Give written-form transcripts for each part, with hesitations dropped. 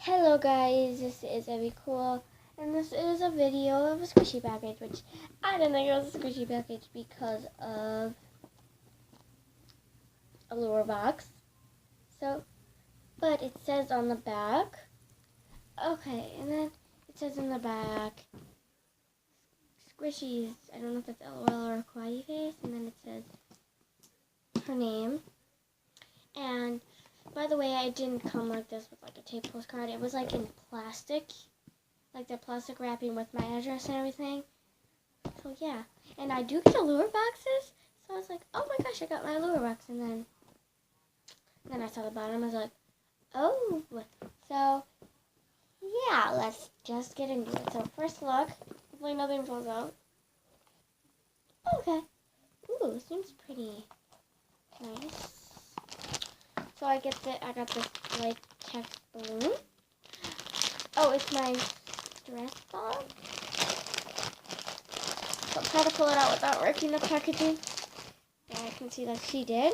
Hello guys, this is Evie Cool, and this is a video of a squishy package, which I didn't think it was a squishy package because of a lure box. But it says on the back, okay, and then it says in the back, squishies, I don't know if it's LOL or a kawaii face, and then it says her name. And by the way, I didn't come like this with like a tape postcard. It was like in plastic, like the plastic wrapping with my address and everything. So yeah, and I do get lure boxes. So I was like, oh my gosh, I got my lure box. And then I saw the bottom. I was like, oh. So yeah, let's just get into it. So first look, hopefully nothing falls out. Okay. Ooh, seems pretty nice. So I got this like text balloon. Oh, it's my stress ball. So I'll try to pull it out without ripping the packaging. Yeah, I can see that she did.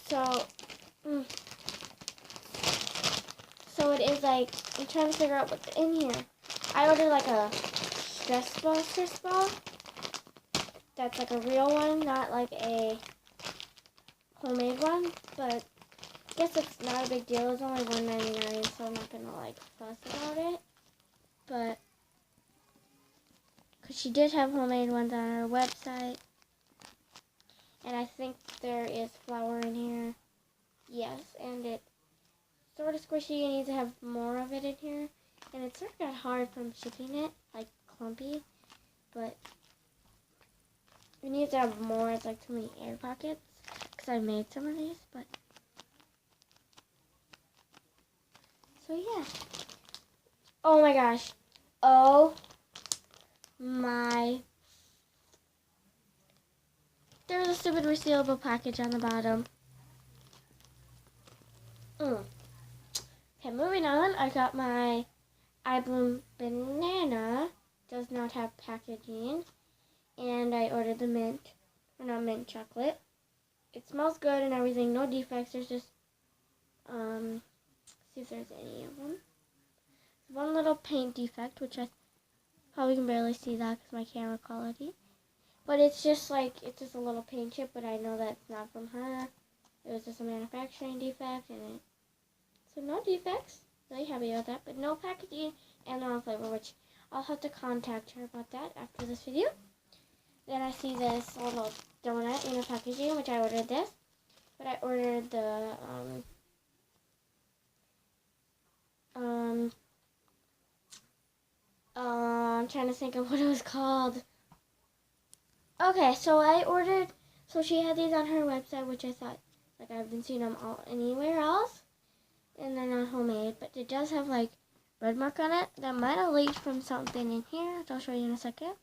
So it is like, I'm trying to figure out what's in here. I ordered like a stress ball. That's like a real one, not like a homemade one, but I guess it's not a big deal. It's only $1.99, so I'm not gonna like fuss about it. But because she did have homemade ones on her website, and I think there is flour in here. Yes, and it's sort of squishy. You need to have more of it in here, and it sort of got hard from shipping it, like clumpy. But you need to have more. It's like too many air pockets. Because I made some of these, but so yeah. Oh my gosh. Oh my. There's a stupid resealable package on the bottom. Okay, moving on. I got my iBloom banana. Does not have packaging. And I ordered the mint. Or not mint chocolate. It smells good and everything. No defects. There's just see if there's any of them. One little paint defect, which I probably can barely see that because my camera quality. But it's just a little paint chip, but I know that's not from her. It was just a manufacturing defect, and so no defects. Really happy about that, but no packaging and no flavor, which I'll have to contact her about that after this video. Then I see this little donut in a packaging, which I ordered this, but I ordered the I'm trying to think of what it was called. Okay, so she had these on her website, which I thought, like, I haven't seen them all anywhere else, and they're not homemade, but it does have, like, red mark on it. That might have leaked from something in here, which I'll show you in a second.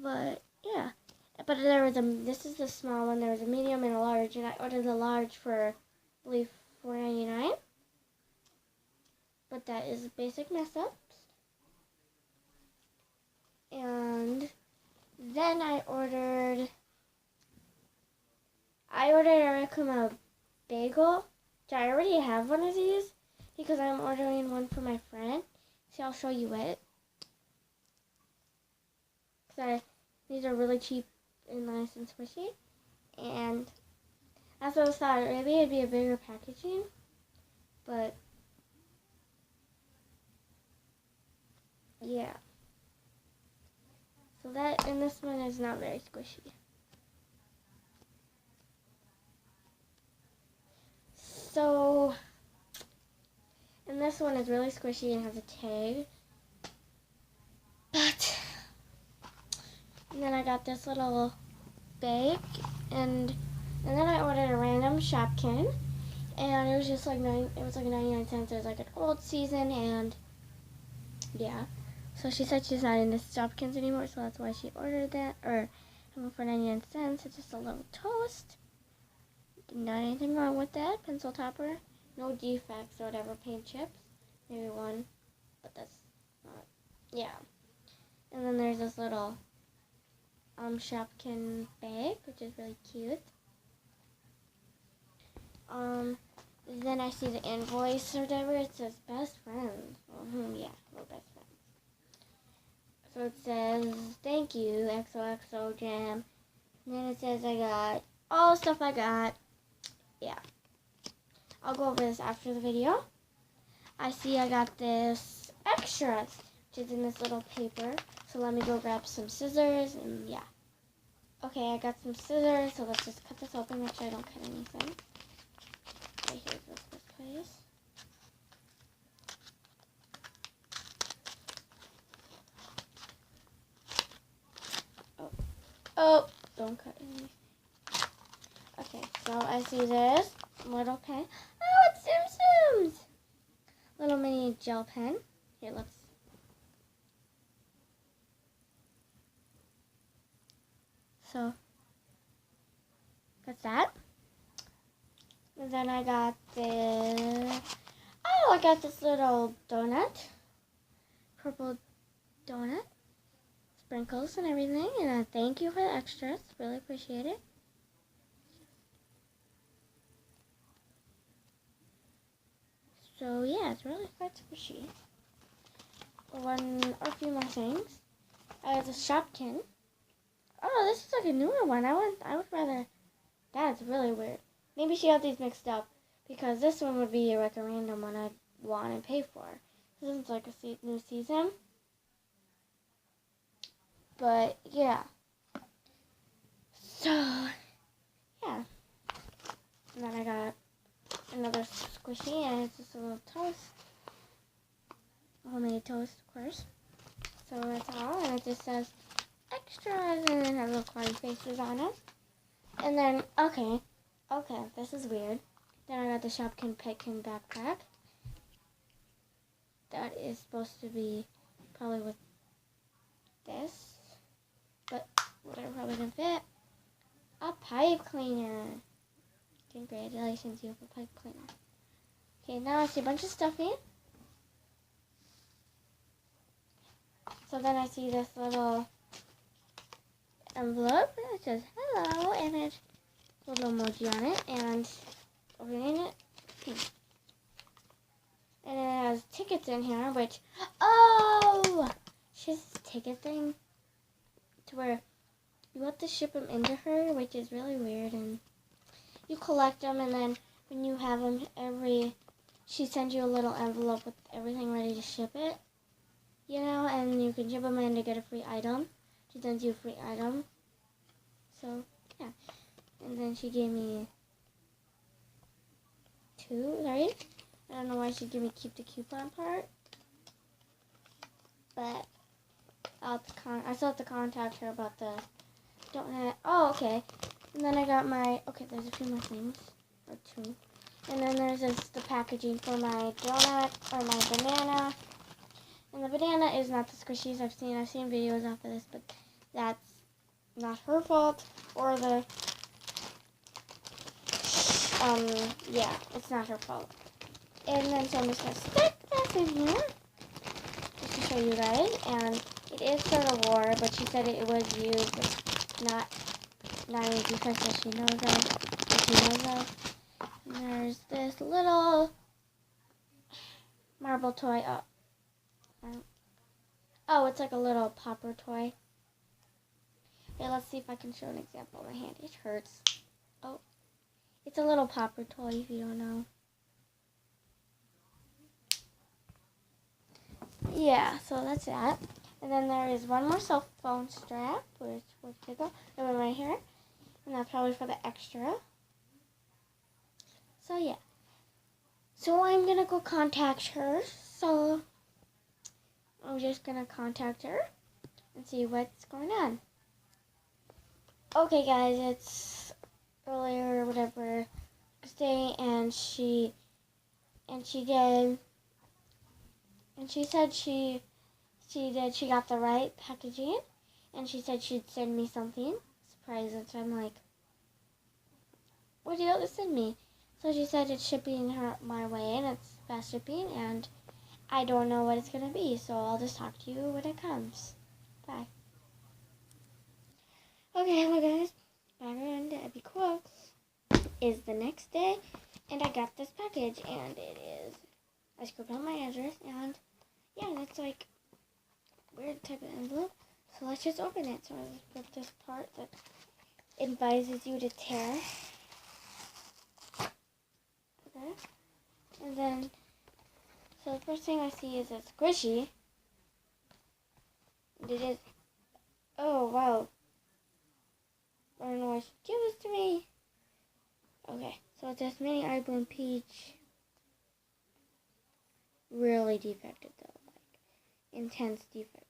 But, yeah. But this is the small one, there was a medium and a large, and I ordered the large for, I believe, $4.99. But that is basic mess ups. And then I ordered Arikuma bagel, which I already have one of these because I'm ordering one for my friend. See, I'll show you it. These are really cheap and nice and squishy. And that's what I thought. Maybe it'd be a bigger packaging, but yeah. So and this one is not very squishy. So, and this one is really squishy and has a tag. And then I got this little bag, and then I ordered a random Shopkin, and it was just like 99 cents. It was like an old season, and yeah. So she said she's not into Shopkins anymore, so that's why she ordered that, or for 99 cents. It's just a little toast. Not anything wrong with that. Pencil topper. No defects or whatever. Paint chips. Maybe one. But that's not. Yeah. And then there's this little Shopkin bag, which is really cute. then I see the invoice or whatever. It says best friends. Well, yeah, we're best friends. So it says, thank you, XOXO Jam. And then it says I got all the stuff I got. Yeah. I'll go over this after the video. I see I got this extra, which is in this little paper. So let me go grab some scissors and yeah. Okay, I got some scissors, so let's just cut this open, make sure I don't cut anything. Okay, here goes this place. Oh, don't cut anything. Okay, so I see this little pen. Oh, it's Tsum Tsums! Little mini gel pen. Here, let's. So, got that. And then I got this. Oh, I got this little donut. Purple donut. Sprinkles and everything. And thank you for the extras. Really appreciate it. So yeah, it's really quite squishy. A few more things. I have the Shopkin. Oh, this is like a newer one. I would rather. That's really weird. Maybe she got these mixed up because this one would be like a random one I'd want and pay for. This is like a new season. But yeah. So yeah. And then I got another squishy, and it's just a little toast. Homemade toast, of course. So that's all, and it just says extras, and it has little card faces on it. And then, okay, this is weird. Then I got the Shopkin Petkin backpack. That is supposed to be probably with this, but whatever, probably gonna fit. A pipe cleaner. Congratulations, you have a pipe cleaner. Okay, now I see a bunch of stuff in. So then I see this little envelope, and it says hello, and it's a little emoji on it, and opening it, and it has tickets in here, which, oh, she has this ticket thing to where you have to ship them into her, which is really weird, and you collect them, and then when you have them, she sends you a little envelope with everything ready to ship it, you know, and you can ship them in to get a free item. She sends you a free item. So, yeah. And then she gave me 2, right? I don't know why she gave me keep the coupon part. But I still have to contact her about the donut. Oh, okay. And then I got okay, there's a few more things. Or 2. And then there's the packaging for my donut or my banana. And the banana is not the squishies I've seen. I've seen videos off of this, but that's not her fault. Or yeah, it's not her fault. And then so I'm just going to stick this in here just to show you guys. And it is sort of war, but she said it was used, but not any defects that she knows of. And there's this little marble toy. Oh, it's like a little popper toy. Okay, let's see if I can show an example. My hand, it hurts. Oh, it's a little popper toy if you don't know. Yeah, so that's that. And then there is one more cell phone strap, which will tickle. And one right here. And that's probably for the extra. So, yeah. So, I'm going to go contact her. So, I'm just going to contact her and see what's going on. Okay, guys, it's earlier, whatever, next day, and she said she got the right packaging, and she said she'd send me something, surprise, and so I'm like, what do you have to send me? So she said it's shipping my way, and it's fast shipping, and I don't know what it's going to be, so I'll just talk to you when it comes. Bye. Okay, hello guys. Back in Abby Cooks. is the next day, and I got this package, and it is, I scribbled out my address, and yeah, that's like weird type of envelope. So let's just open it. So I just put this part that advises you to tear. Okay. And then, so the first thing I see is a squishy. It is, oh wow. I don't know why she gave this to me. Okay, so it's this mini iBloom Peach. Really defective though, like intense defects.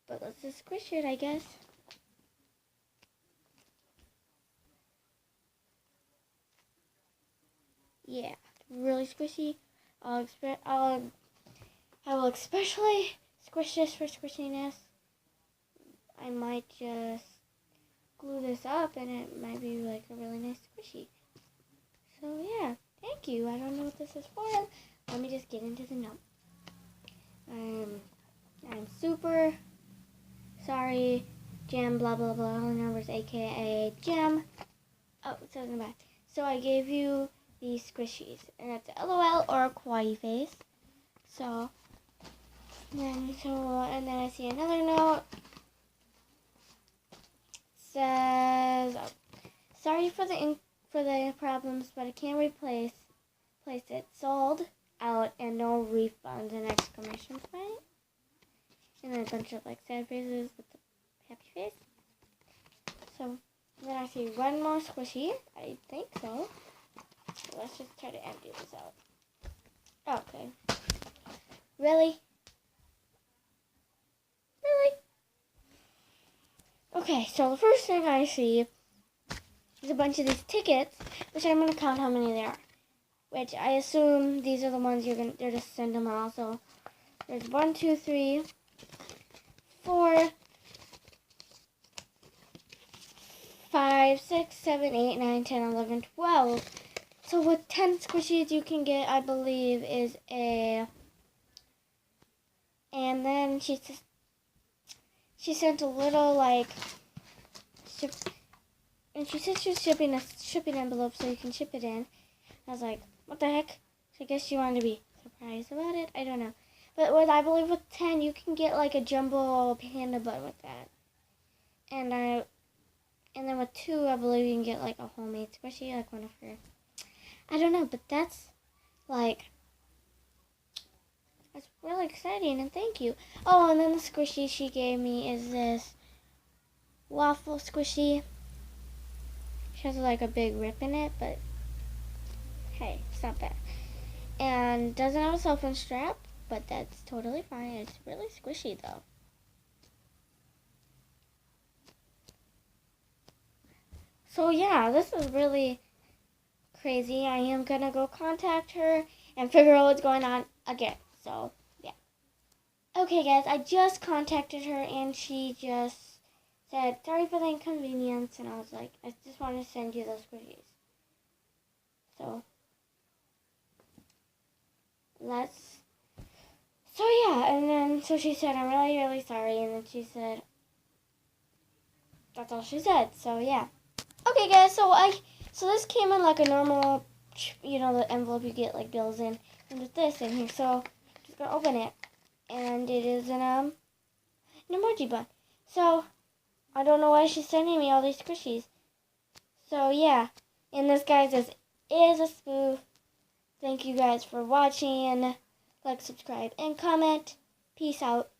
But let's just squish it, I guess. Yeah, really squishy. I will especially squish this for squishiness. I might just glue this up and it might be like a really nice squishy. So yeah, thank you. I don't know what this is for. Let me just get into the note. I'm super sorry, Gem, blah blah blah, numbers, aka Gem. Oh, it says in the back. So I gave you these squishies, and it's LOL or a kawaii face. So then I see another note. Says, oh, sorry for the problems, but I can't replace it. Sold out and no refunds, an exclamation point. And then a bunch of like sad faces with the happy face. So then I see one more squishy. I think so. Let's just try to empty this out. Okay. Really? Really? Okay, so the first thing I see is a bunch of these tickets, which I'm going to count how many there are. Which I assume these are the ones they're just send them all. So there's 1, 2, 3, 4, 5, 6, 7, 8, 9, 10, 11, 12. So with 10 squishies you can get, I believe, is a... And then she sent a little, like... And she said she was shipping a shipping envelope so you can ship it in. I was like, what the heck? So I guess she wanted to be surprised about it. I don't know. But I believe with 10, you can get like a jumbo panda bun with that. And then with 2, I believe you can get like a homemade squishy, like one of her. I don't know, but that's really exciting, and thank you. Oh, and then the squishy she gave me is this waffle squishy. She has like a big rip in it, but hey, it's not bad. And doesn't have a cell phone strap, but that's totally fine. It's really squishy though. So yeah, this is really crazy. I am gonna go contact her and figure out what's going on again. So yeah. Okay guys, I just contacted her and she just said, sorry for the inconvenience, and I was like, I just want to send you those squishies. So yeah, and then so she said, I'm really, really sorry, and then she said, that's all she said. So yeah. Okay guys, so this came in like a normal, the envelope you get like bills in, and with this in here. So I'm just gonna open it, and it is an emoji bun. So I don't know why she's sending me all these squishies. So yeah, and this guy says is a spoof. Thank you guys for watching. Like, subscribe, and comment. Peace out.